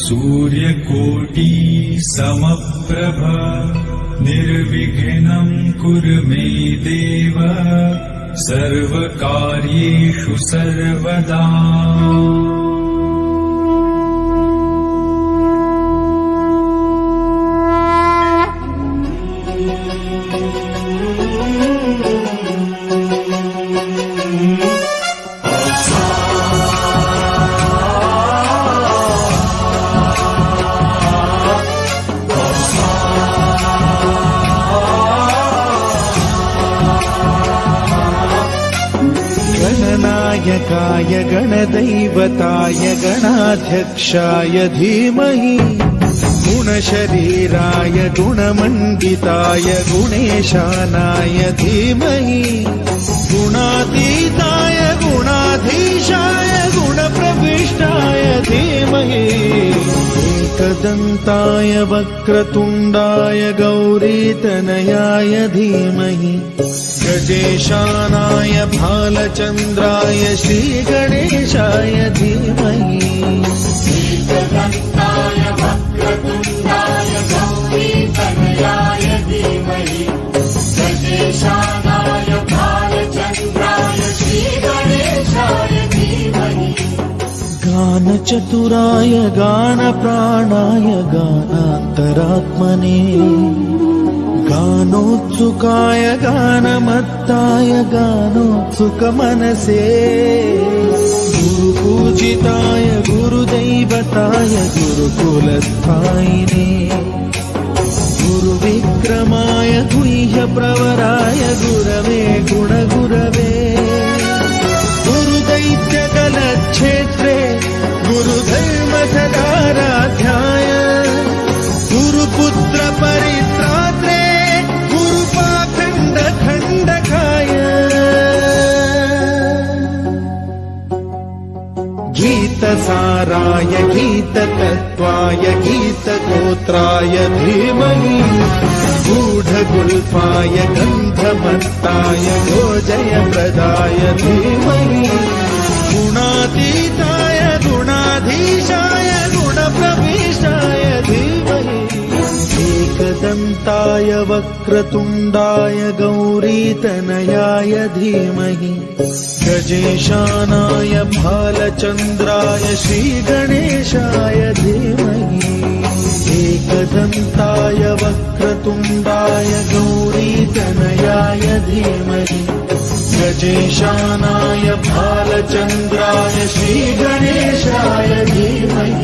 सूर्यकोटि समप्रभ निर्विघ्नं कुरु मे देव सर्वकार्येषु सर्वदा। गणनायकाय गणदैवताय गणाध्यक्षाय धीमहि गुणशरीराय गुणमण्डिताय गुणेशानाय धीमहि गुणातीताय गुणाधीशाय गुणप्रविष्टाय धीमहि एकदन्ताय वक्रतुण्डाय गौरीतनयाय धीमहि गजेशानाय भालचन्द्राय श्रीगणेशाय धीमहि एकदन्ताय वक्रतुण्डाय गौरीतनयाय धीमहि गजेशानाय भालचन्द्राय श्रीगणेशाय धीमहि गानचतुराय गानप्राणाय गानान्तरात्मने गानोत्सुकाय गानमत्ताय गानोत्सुकमनसे गुरुपूजिताय गुरुदैवताय गुरुकुलस्थायिने गुरुविक्रमाय गुह्यप्रवराय गुरवे गुणगुरवे गुरुदैत्यकलक्षेत्रे गुरुधर्मसदाराध्याय गुरुपुत्रपरित्रात्रे खण्डकाय गीतसाराय गीततत्त्वाय गीतगोत्राय धीमहि गूढगुल्फाय गन्धमत्ताय गोजयप्रदाय धीमहि गुणातीताय गुणाधीशाय गुणप्रविष्टाय धीमहि एकदन्ताय वक्रतुण्डाय गौरीतनयाय धीमहि गजेशानाय भालचन्द्राय श्रीगणेशाय धीमहि एकदन्ताय वक्रतुण्डाय गौरीतनयाय धीमहि गजेशानाय भालचन्द्राय श्रीगणेशाय धीमहि